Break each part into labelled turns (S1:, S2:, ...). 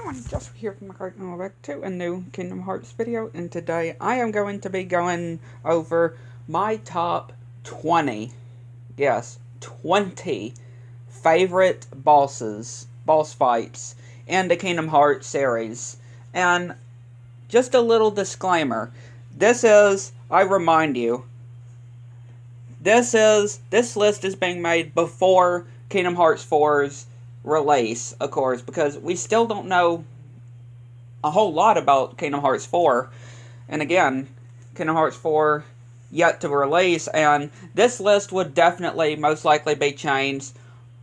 S1: everyone, just here from my back to a new Kingdom Hearts video, and today I am going to be going over my top 20, yes, 20 favorite boss fights in the Kingdom Hearts series. And just a little disclaimer, I remind you, this list is being made before Kingdom Hearts 4's release, of course, because we still don't know a whole lot about Kingdom Hearts 4. And again, Kingdom Hearts 4 yet to release, and this list would definitely most likely be changed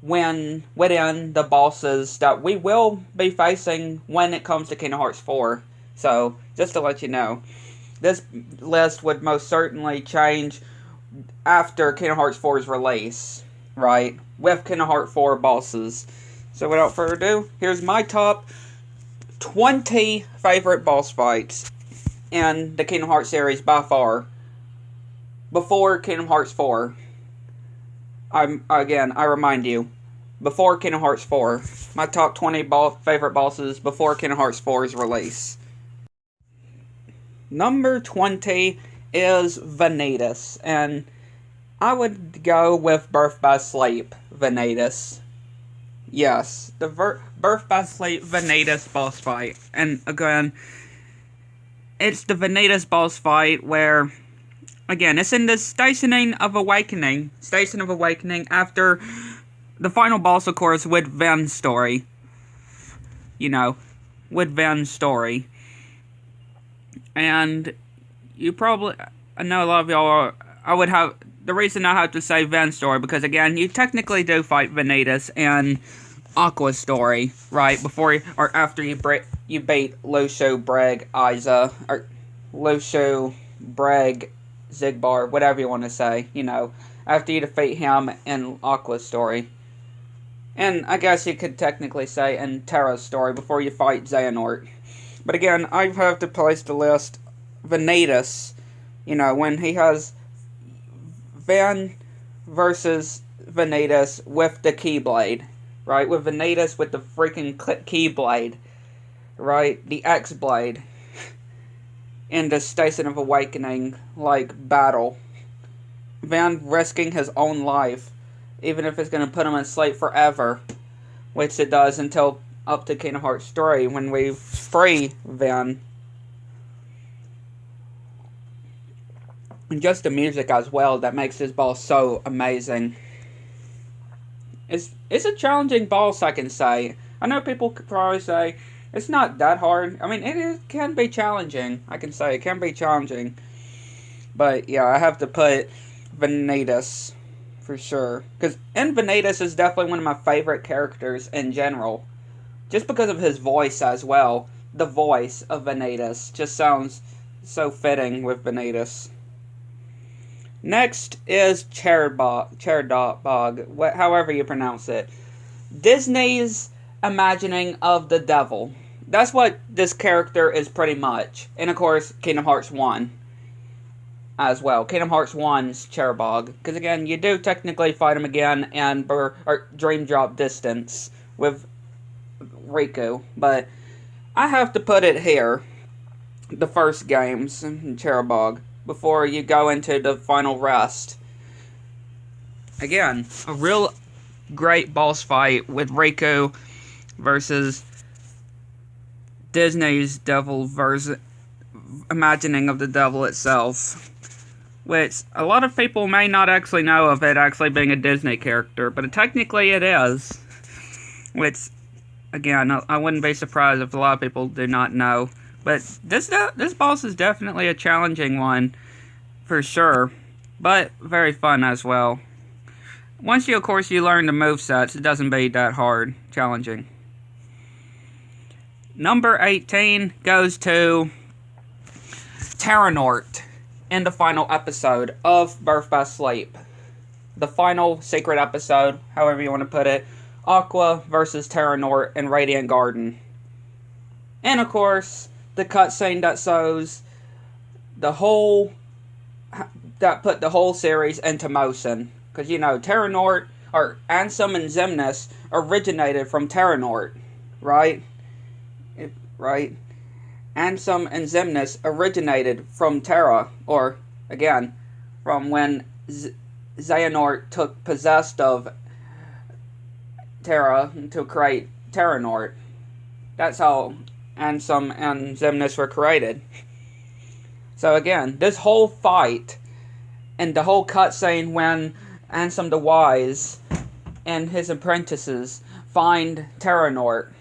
S1: within the bosses that we will be facing when it comes to Kingdom Hearts 4. So, just to let you know, this list would most certainly change after Kingdom Hearts 4's release, right? With Kingdom Hearts 4 bosses. So without further ado, here's my top 20 favorite boss fights in the Kingdom Hearts series by far. Before Kingdom Hearts 4. I remind you, before Kingdom Hearts 4. My top 20 favorite bosses before Kingdom Hearts 4's release. Number 20 is Vanitas, and I would go with Birth by Sleep Vanitas. Yes, the Birth by Sleep Vanitas boss fight. And again, it's the Vanitas boss fight where, again, it's in the Station of Awakening after the final boss, of course, with Ven's story. You know, with Ven's story. And you probably, I know a lot of y'all are, the reason I have to say Ven's story, because again, you technically do fight Vanitas and Aqua's story, right? Before or after you beat Lucio, Breg, Isa, or Lucio, Breg, Zigbar, whatever you want to say, you know, after you defeat him in Aqua's story. And I guess you could technically say in Terra's story before you fight Xehanort. But again, I have to place the list Vanitas, you know, when he has Ven versus Vanitas with the Keyblade, right? With Vanitas with the freaking Keyblade, right? The X-Blade in the Station of Awakening, like, battle. Ven risking his own life, even if it's going to put him in sleep forever, which it does until up to Kingdom Hearts 3 when we free Ven. And just the music as well that makes this boss so amazing. It's a challenging boss, I can say. I know people could probably say it's not that hard. I mean, it can be challenging. I can say it can be challenging. But yeah, I have to put Vanitas for sure. Because Vanitas is definitely one of my favorite characters in general. Just because of his voice as well. The voice of Vanitas just sounds so fitting with Vanitas. Next is Cherdog, however you pronounce it. Disney's imagining of the devil. That's what this character is pretty much. And of course, Kingdom Hearts 1 as well. Kingdom Hearts 1's Cherdog. Because again, you do technically fight him again in Dream Drop Distance with Riku. But I have to put it here. The first games in Cherdog, before you go into the final rest. Again, a real great boss fight with Riku versus Disney's devil versus imagining of the devil itself. Which a lot of people may not actually know of it actually being a Disney character, but technically it is. Which, again, I wouldn't be surprised if a lot of people do not know. But this boss is definitely a challenging one, for sure, but very fun as well. Once you, of course, you learn the movesets, it doesn't be that hard, challenging. Number 18 goes to Terranort in the final episode of Birth by Sleep. The final secret episode, however you want to put it. Aqua versus Terranort in Radiant Garden. And, of course, the cutscene that shows that put the whole series into motion. Because, you know, Terranort, or Ansem and Xemnas originated from Terranort, right? right? Ansem and Xemnas originated from Terra, or, again, from when Xehanort took possessed of Terra to create Terranort. That's how Ansem and Xemnas were created. So again, this whole fight and the whole cutscene when Ansem the Wise and his apprentices find Terranort,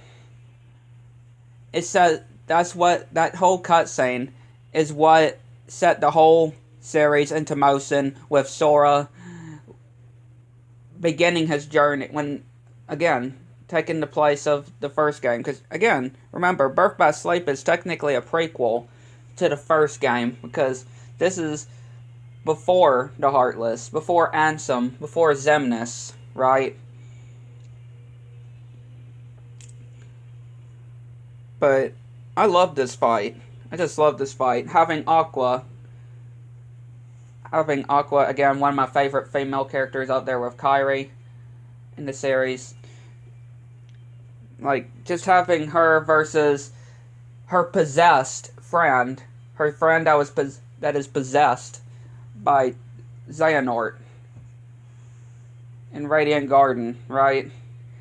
S1: it says that's what that whole cutscene is what set the whole series into motion, with Sora beginning his journey when, again, taking the place of the first game. Because, again, remember, Birth by Sleep is technically a prequel to the first game, because this is before the Heartless, before Ansem, before Xemnas, right? But I love this fight. I just love this fight. Having Aqua, again, one of my favorite female characters out there with Kairi in the series. Like, just having her versus her possessed friend, her friend that is possessed by Xehanort in Radiant Garden, right?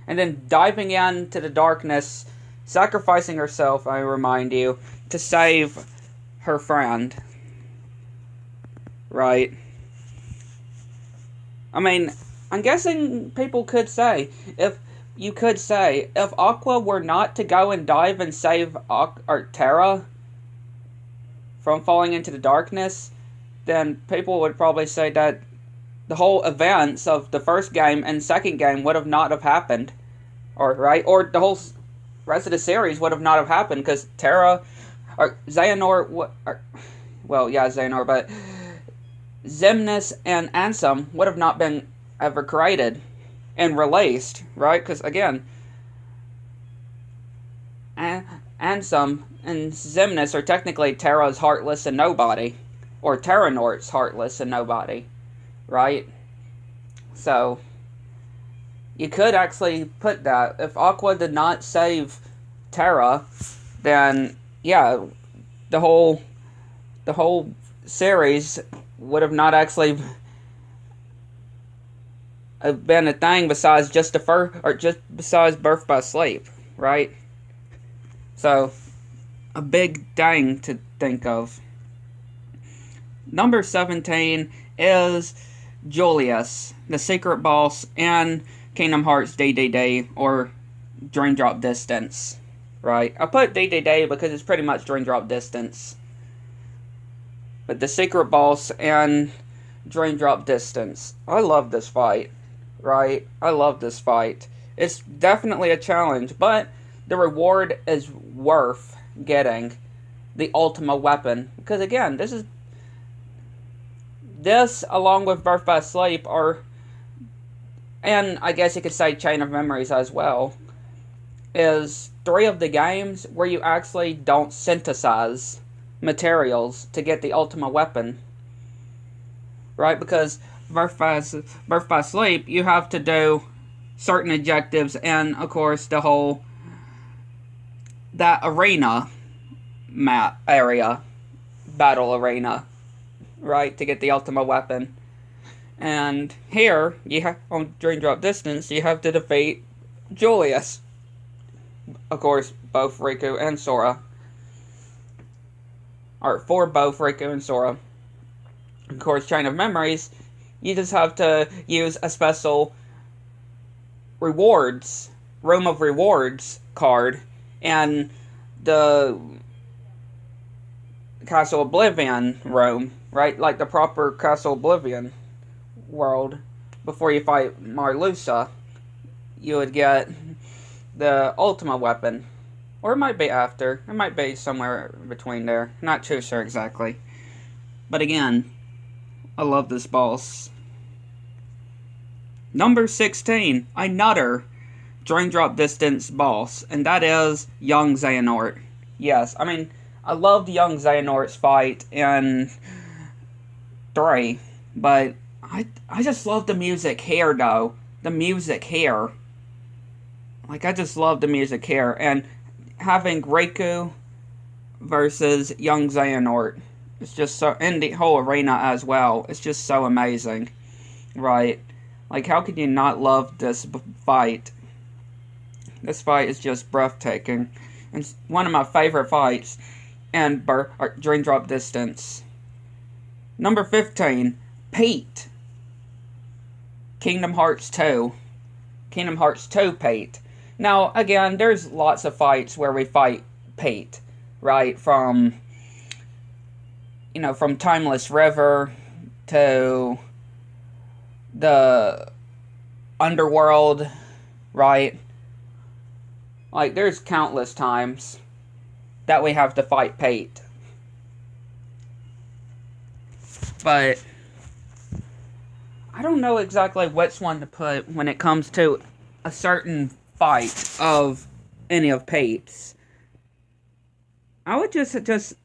S1: And then diving into the darkness, sacrificing herself, I remind you, to save her friend, right? I mean, I'm guessing people could say, if Aqua were not to go and dive and save Terra from falling into the darkness, then people would probably say that the whole events of the first game and second game would have not have happened, or the whole rest of the series would have not have happened, because Terra, or Xehanort, Xehanort, but Xemnas and Ansem would have not been ever created and released, right? Because, again, Ansem and Xemnas are technically Terra's Heartless and Nobody, or Terranort's Heartless and Nobody, right? So, you could actually put that. If Aqua did not save Terra, then, yeah, the whole series would have not actually been a thing besides just besides Birth by Sleep, right? So, a big thing to think of. Number 17 is Julius, the secret boss in Kingdom Hearts DDD, or Dream Drop Distance, right? I put DDD because it's pretty much Dream Drop Distance. But the secret boss and Dream Drop Distance. I love this fight, right? I love this fight. It's definitely a challenge, but the reward is worth getting the Ultima weapon. Because, again, this, along with Birth by Sleep, and I guess you could say Chain of Memories as well, is 3 of the games where you actually don't synthesize materials to get the Ultima weapon, right? Because Birth by Sleep, you have to do certain objectives, and of course that arena map area, battle arena, right, to get the Ultima weapon. And here, on Dream Drop Distance, you have to defeat Julius. Of course, both Riku and Sora. Or for both Riku and Sora. Of course, Chain of Memories, you just have to use a special rewards, Room of Rewards card, and the Castle Oblivion room, right? Like the proper Castle Oblivion world. Before you fight Marluxia, you would get the Ultima weapon. Or it might be after. It might be somewhere between there. Not too sure exactly. But again, I love this boss. Number 16, another Dream Drop Distance boss, and that is young Xehanort. Yes, I mean, I loved young Xehanort's fight in 3, but I just love the music here, though. The music here. Like, I just love the music here, and having Riku versus young Xehanort. It's just so, and the whole arena as well. It's just so amazing, right? Like, how could you not love this fight? This fight is just breathtaking. It's one of my favorite fights and Dream Drop Distance. Number 15, Pete. Kingdom Hearts 2. Kingdom Hearts 2 Pete. Now, again, there's lots of fights where we fight Pete, right? From Timeless River to the Underworld, right? Like, there's countless times that we have to fight Pete. But I don't know exactly which one to put when it comes to a certain fight of any of Pete's. I would just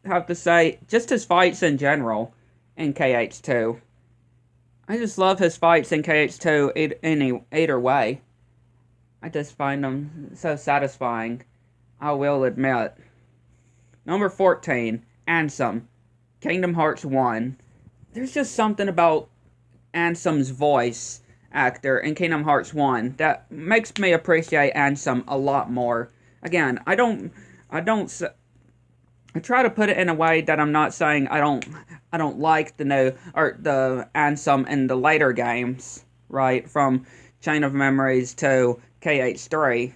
S1: have to say, just his fights in general in KH2. I just love his fights in KH2 either way. I just find them so satisfying, I will admit. Number 14, Ansem. Kingdom Hearts 1. There's just something about Ansem's voice actor in Kingdom Hearts 1 that makes me appreciate Ansem a lot more. Again, I try to put it in a way that I'm not saying I don't like the Ansem in the later games, right? From Chain of Memories to KH3.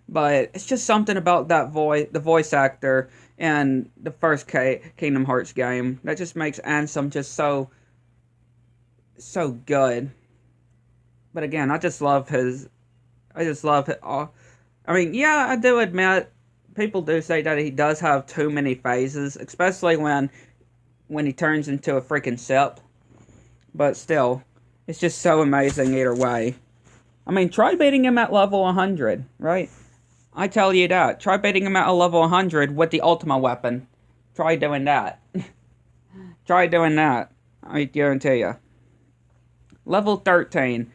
S1: But it's just something about that the voice actor in the first Kingdom Hearts game that just makes Ansem just so good. But again, I just love it. I mean, yeah, I do admit, people do say that he does have too many phases, especially when he turns into a freaking sip. But still, it's just so amazing either way. I mean, try beating him at level 100, right? I tell you that. Try beating him at a level 100 with the Ultima weapon. Try doing that. Try doing that. I guarantee you. Level 13.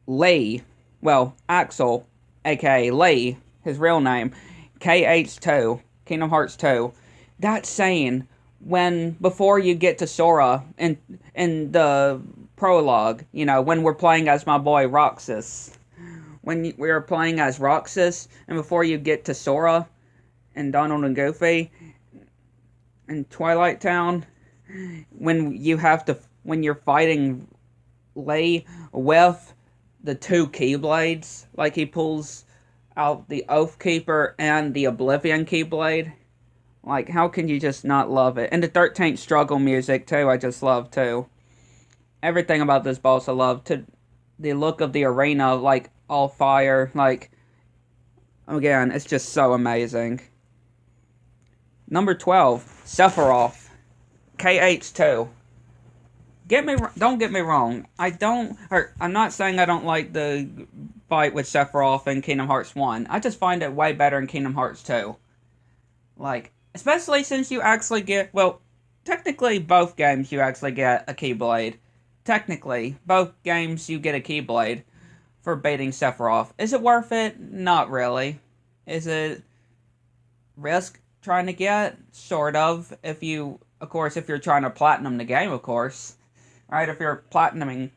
S1: Lee. Well, Axel, aka Lee, his real name. KH2. Kingdom Hearts 2. That scene before you get to Sora in the prologue, when we're playing as my boy Roxas. When we're playing as Roxas, and before you get to Sora and Donald and Goofy in Twilight Town, when you're fighting Lee with the two Keyblades, like he pulls out the Oath Keeper and the Oblivion Keyblade. Like, how can you just not love it? And the 13th Struggle music, too, I just love, too. Everything about this boss I love. The look of the arena, like, all fire. Like, again, it's just so amazing. Number 12, Sephiroth. KH2. Don't get me wrong. I'm not saying I don't like the fight with Sephiroth in Kingdom Hearts 1. I just find it way better in Kingdom Hearts 2. Like, especially since you actually get, well, technically both games you actually get a Keyblade. Technically, both games you get a Keyblade for beating Sephiroth. Is it worth it? Not really. Is it risk trying to get? Sort of. If you're trying to platinum the game, of course. Right, if you're platining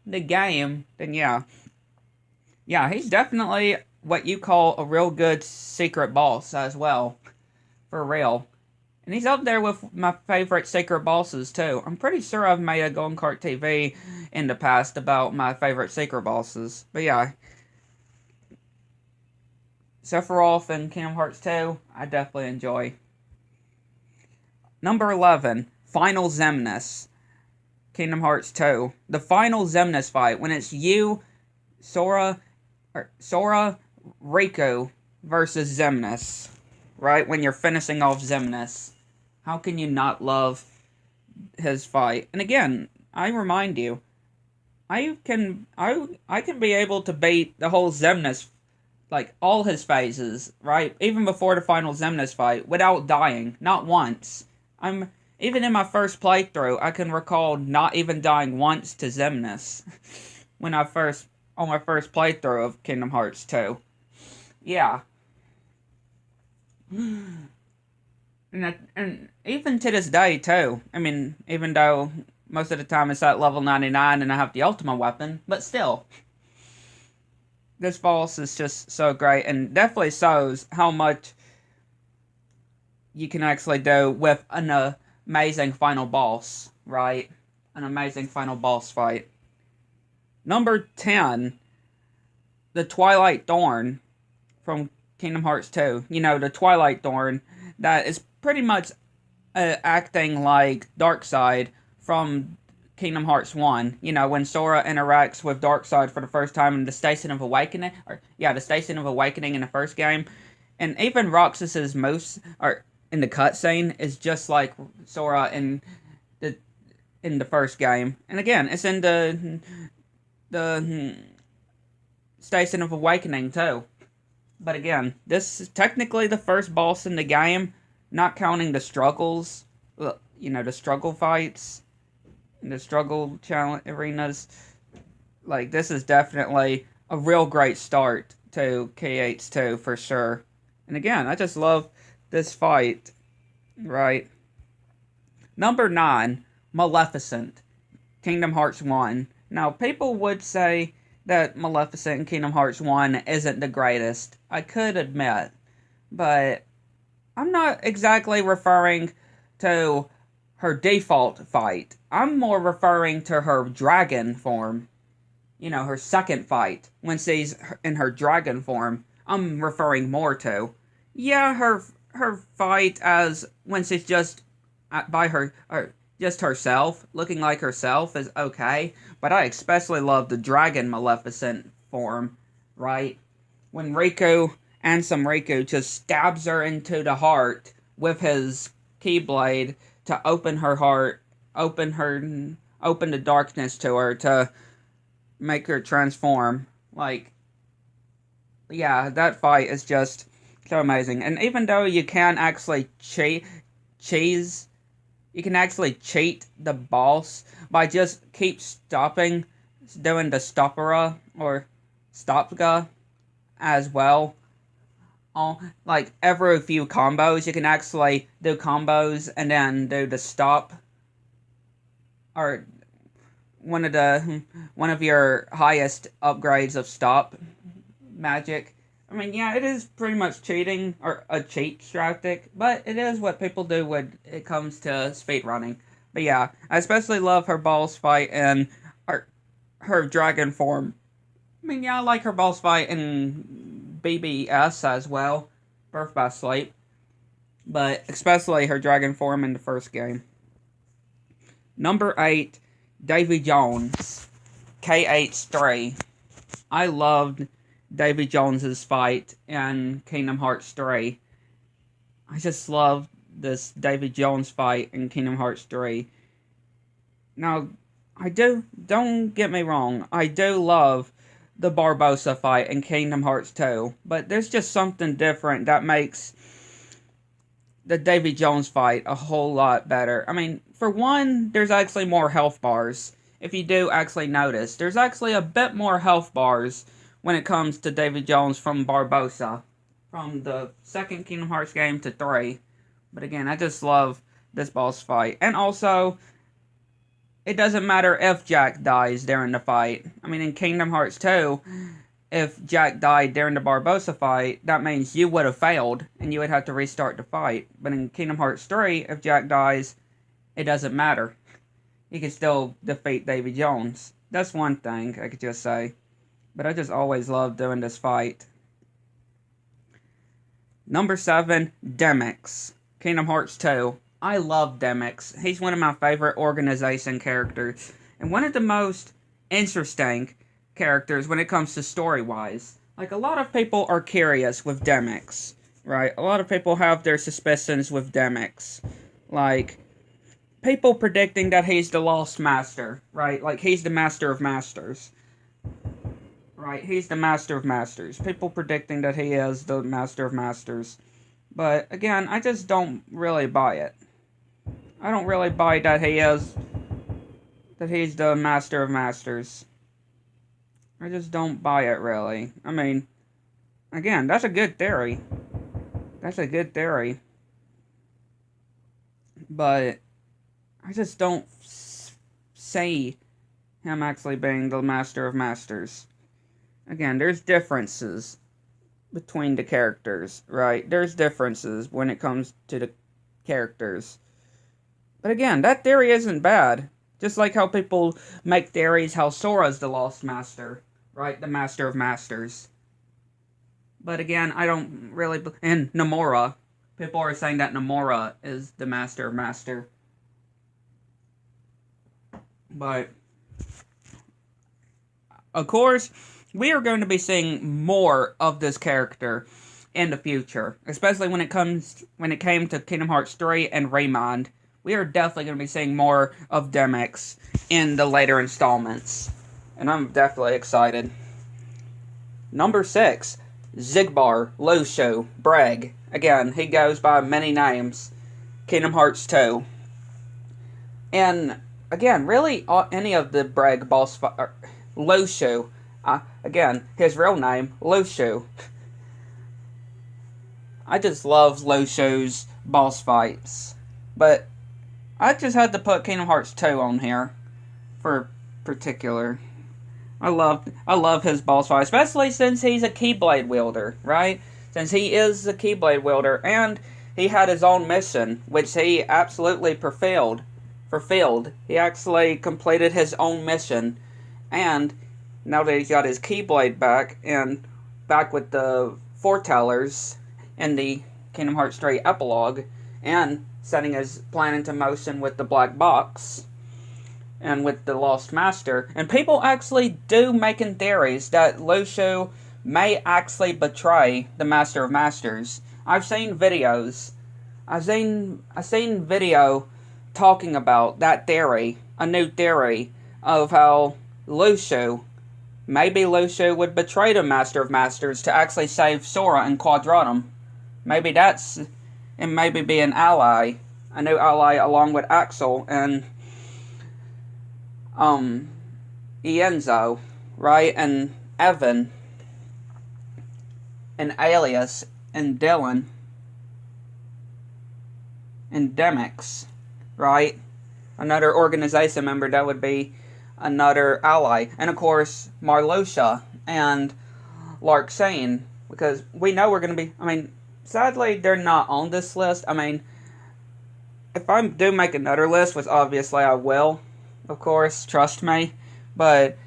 S1: the game, then yeah. Yeah, he's definitely what you call a real good secret boss as well. For real. And he's up there with my favorite secret bosses, too. I'm pretty sure I've made a Golden Cart TV in the past about my favorite secret bosses. But yeah. Sephiroth and Kingdom Hearts 2, I definitely enjoy. Number 11, Final Xemnas. Kingdom Hearts 2. The final Xemnas fight, when it's you, Sora, Riku versus Xemnas. Right? When you're finishing off Xemnas. How can you not love his fight? And again, I remind you, I can be able to beat the whole Xemnas, like all his phases, right? Even before the final Xemnas fight, without dying, not once. Even in my first playthrough, I can recall not even dying once to Xemnas on my first playthrough of Kingdom Hearts 2. yeah. And even to this day, too. I mean, even though most of the time it's at level 99 and I have the ultimate weapon, but still. This boss is just so great and definitely shows how much you can actually do with an amazing final boss, right? An amazing final boss fight. Number 10, the Twilight Thorn from Kingdom Hearts 2. You know, the Twilight Thorn that is pretty much acting like Darkseid from Kingdom Hearts 1. You know, when Sora interacts with Darkseid for the first time in the Station of Awakening. The Station of Awakening in the first game. And even Roxas's moves, or in the cutscene, is just like Sora in the first game. And again, it's in the Station of Awakening too. But again, this is technically the first boss in the game, not counting the struggles, you know, the struggle fights, the struggle challenge arenas. Like, this is definitely a real great start to KH2 for sure. And again, I just love this fight, right? Number 9, Maleficent, Kingdom Hearts 1. Now, people would say that Maleficent in Kingdom Hearts 1 isn't the greatest. I could admit. But I'm not exactly referring to her default fight. I'm more referring to her dragon form. You know, her second fight. When she's in her dragon form. I'm referring more to. Yeah, her fight as when she's just by her... just herself, looking like herself, is okay. But I especially love the Dragon Maleficent form, right? When Ansem Riku just stabs her into the heart with his Keyblade to open her heart, open the darkness to her to make her transform. Like, yeah, that fight is just so amazing. And even though you can actually cheat the boss by just keep stopping, doing the stoppera or stopga as well. Like every few combos, you can actually do combos and then do the stop, or one of your highest upgrades of stop magic. I mean, yeah, it is pretty much cheating, or a cheat tactic, but it is what people do when it comes to speedrunning. But yeah, I especially love her boss fight and her dragon form. I mean, yeah, I like her boss fight in BBS as well, Birth by Sleep, but especially her dragon form in the first game. Number 8, Davy Jones, KH3. I loved Davy Jones's fight in Kingdom Hearts 3. I just love this Davy Jones fight in Kingdom Hearts 3. Now, don't get me wrong, I do love the Barbossa fight in Kingdom Hearts 2, but there's just something different that makes the Davy Jones fight a whole lot better. I mean, for one, there's actually more health bars. If you do actually notice, there's actually a bit more health bars when it comes to Davy Jones from Barbossa, from the second Kingdom Hearts game to 3. But again, I just love this boss fight. And also, it doesn't matter if Jack dies during the fight. I mean, in Kingdom Hearts 2, if Jack died during the Barbossa fight, that means you would have failed, and you would have to restart the fight. But in Kingdom Hearts 3, if Jack dies, it doesn't matter. You can still defeat Davy Jones. That's one thing I could just say. But I just always loved doing this fight. Number 7, Demyx, Kingdom Hearts 2. I love Demyx. He's one of my favorite organization characters. And one of the most interesting characters when it comes to story-wise. Like, a lot of people are curious with Demyx, right? A lot of people have their suspicions with Demyx. Like, people predicting that he's the Lost Master, right? Like, he's the Master of Masters. Right, he's the Master of Masters. People predicting that he is the Master of Masters. But, again, I just don't really buy it. I don't really buy that he's the Master of Masters. I just don't buy it, really. I mean, again, that's a good theory. That's a good theory. But I just don't see him actually being the Master of Masters. Again, there's differences between the characters, right? There's differences when it comes to the characters. But again, that theory isn't bad. Just like how people make theories how Sora's the Lost Master, right? The Master of Masters. But again, I don't really... And Nomura. People are saying that Nomura is the Master of Master. But, of course, we are going to be seeing more of this character in the future. Especially when it came to Kingdom Hearts 3 and Remind. We are definitely going to be seeing more of Demyx in the later installments. And I'm definitely excited. Number 6. Xigbar, Losho, Breg. Again, he goes by many names. Kingdom Hearts 2. And, again, really, any of the Breg boss fight... Losho. Again, his real name, Losho. I just love Losho's boss fights. But I just had to put Kingdom Hearts 2 on here for particular. I love his boss fight, especially since he's a Keyblade wielder, right? Since he is a Keyblade wielder, and he had his own mission, which he absolutely fulfilled. He actually completed his own mission, and now that he's got his Keyblade back, and back with the foretellers in the Kingdom Hearts 3 epilogue, and setting his plan into motion with the black box, and with the Lost Master. And people actually do making theories that Losho may actually betray the Master of Masters. I've seen videos. I've seen video talking about that theory, a new theory of how maybe Losho would betray the Master of Masters to actually save Sora and Quadratum. Maybe that's, and maybe be an ally, a new ally along with Axel and Ienzo, right? And Evan, and Alias, and Dylan, and Demyx, right? Another organization member that would be another ally. And of course, Marluxia and Larxene, because we know we're going to be, sadly, they're not on this list. If I do make another list, which obviously I will, of course, trust me, but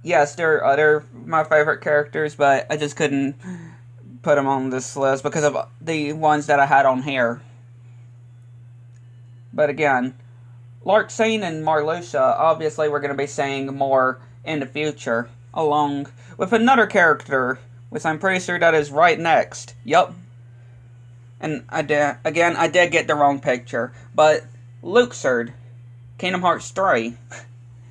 S1: yes, there are other my favorite characters, but I just couldn't put them on this list because of the ones that I had on here. But again, Larxene and Marluxia, obviously we're going to be seeing more in the future, along with another character, which I'm pretty sure that is right next. Yup. And I did get the wrong picture, but Luxord, Kingdom Hearts 3.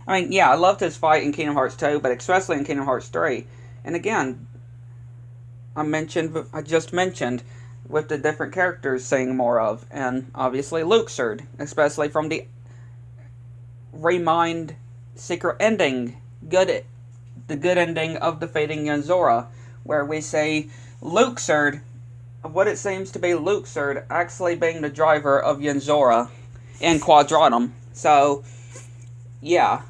S1: Yeah, I loved his fight in Kingdom Hearts 2, but especially in Kingdom Hearts 3. And again, I just mentioned with the different characters seeing more of, and obviously Luxord, especially from the Remind secret ending, the good ending of defeating Yanzora, where we see Luxord, what it seems to be Luxord, actually being the driver of Yanzora and Quadratum. So, yeah,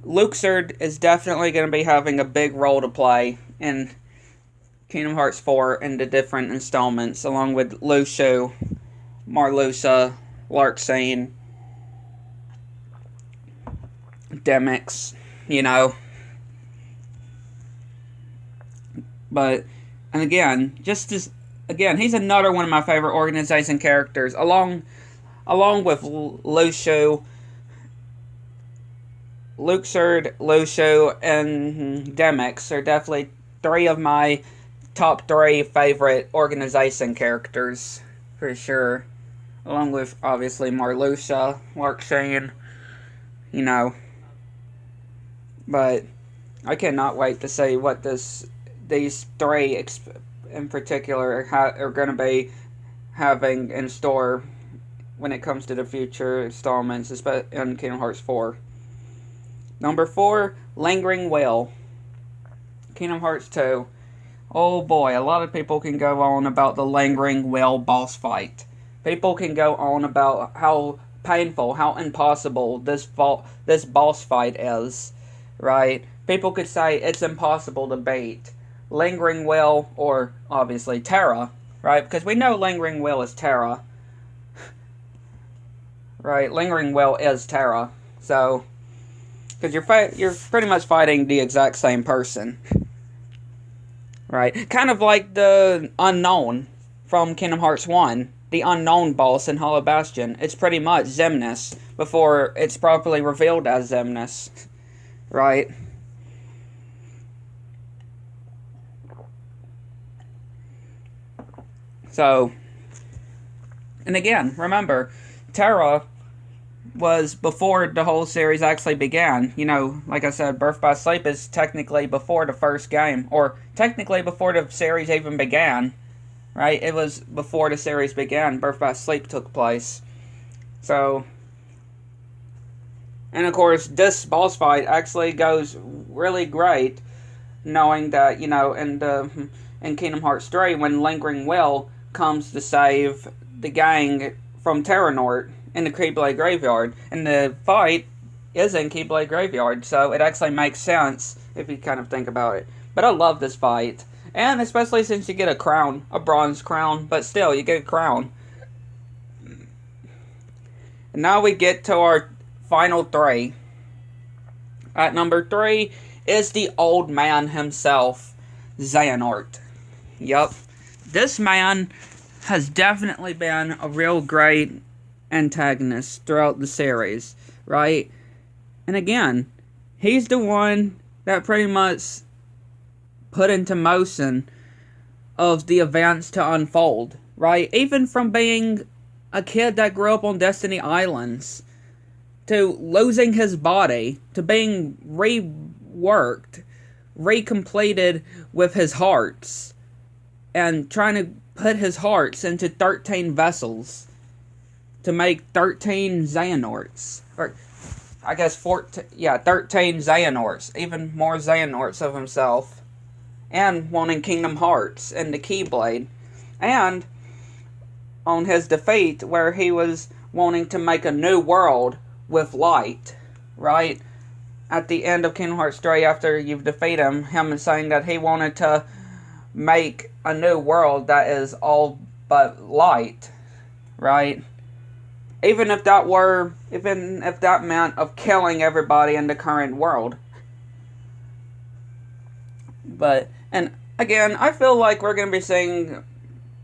S1: Luxord is definitely going to be having a big role to play in Kingdom Hearts 4 and the different installments, along with Losho, Marluxia, Larxene, Demyx, But, and again, he's another one of my favorite organization characters, along with Luxord, Losho, and Demyx are definitely three of my top 3 favorite organization characters, for sure. Along with, obviously, Marluxia, Larxene, But I cannot wait to see what these 3 in particular are going to be having in store when it comes to the future installments, especially in Kingdom Hearts 4. Number 4, Lingering Will. Kingdom Hearts 2. Oh boy, a lot of people can go on about the Lingering Will boss fight. People can go on about how painful, how impossible this boss fight is, right? People could say it's impossible to beat Lingering Will, or obviously Terra, right? Because we know Lingering Will is Terra, right? Lingering Will is Terra, so because you're pretty much fighting the exact same person, right? Kind of like the Unknown from Kingdom Hearts 1. The Unknown boss in Hollow Bastion. It's pretty much Xemnas before it's properly revealed as Xemnas, right? So, and again, remember, Terra was before the whole series actually began. You know, like I said, Birth by Sleep is technically before the first game, or technically before the series even began, right? It was before the series began, Birth by Sleep took place. So, and of course, this boss fight actually goes really great, knowing that, you know, in Kingdom Hearts 3, when Lingering Will comes to save the gang from Terranort in the Keyblade Graveyard, and the fight is in Keyblade Graveyard, so it actually makes sense if you kind of think about it. But I love this fight, and especially since you get a crown, a bronze crown, but still, you get a crown. And now we get to our final three. At number 3 is the old man himself, Xehanort. Yup. This man has definitely been a real great antagonist throughout the series, right? And again, he's the one that pretty much put into motion of the events to unfold, right? Even from being a kid that grew up on Destiny Islands, to losing his body, to being reworked, recompleted with his hearts, and trying to put his hearts into 13 vessels to make 13 Xehanorts. Or, I guess 13 Xehanorts. Even more Xehanorts of himself. And wanting Kingdom Hearts and the Keyblade. And on his defeat, where he was wanting to make a new world with light, right? At the end of Kingdom Hearts 3, after you've defeated him saying that he wanted to make a new world that is all but light, right? Even if that meant of killing everybody in the current world. But, and again, I feel like we're going to be seeing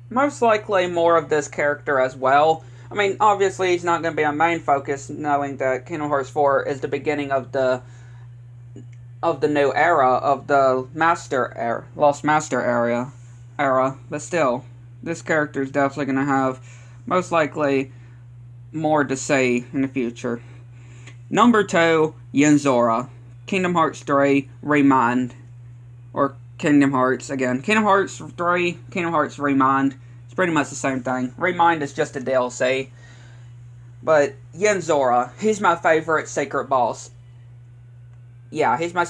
S1: most likely more of this character as well. I mean, obviously he's not going to be a main focus, knowing that Kingdom Hearts 4 is the beginning of the new era of the Lost Master era. But still, this character is definitely going to have most likely more to say in the future. Number 2, Yenzora. Kingdom Hearts 3 Remind, or Kingdom Hearts again. Kingdom Hearts 3, Kingdom Hearts Remind. It's pretty much the same thing. Remind is just a DLC. But Yenzora, he's my favorite secret boss. Yeah, he's my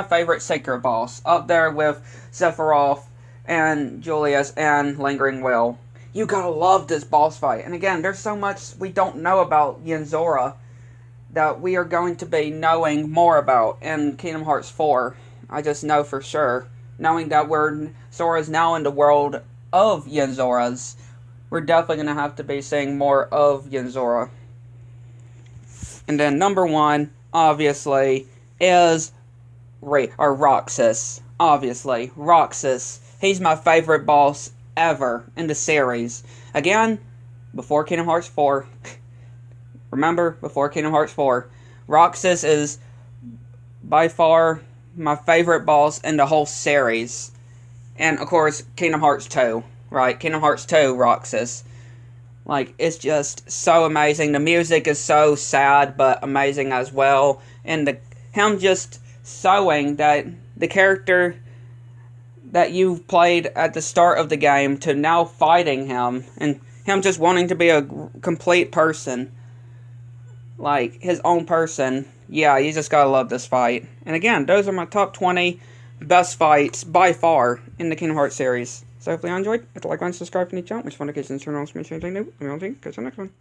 S1: favorite secret boss. Up there with Sephiroth and Julius and Lingering Will. You gotta love this boss fight. And again, there's so much we don't know about Yenzora that we are going to be knowing more about in Kingdom Hearts 4. I just know for sure. Knowing that Sora's now in the world of Yenzoras, we're definitely going to have to be seeing more of Yenzora. And then number 1, obviously, is Roxas. Obviously, Roxas. He's my favorite boss ever in the series. Again, before Kingdom Hearts 4. Remember, before Kingdom Hearts 4. Roxas is by far my favorite boss in the whole series. And, of course, Kingdom Hearts 2, right? Kingdom Hearts 2, Roxas. Like, it's just so amazing. The music is so sad, but amazing as well. And him just showing that the character that you played at the start of the game to now fighting him, and him just wanting to be a complete person. Like, his own person. Yeah, you just gotta love this fight. And again, those are my top 20 best fights by far in the Kingdom Hearts series. So hopefully you enjoyed. Hit the like button, subscribe to the channel, which notifications turn on so you can see anything new. And we'll see you guys in the next one.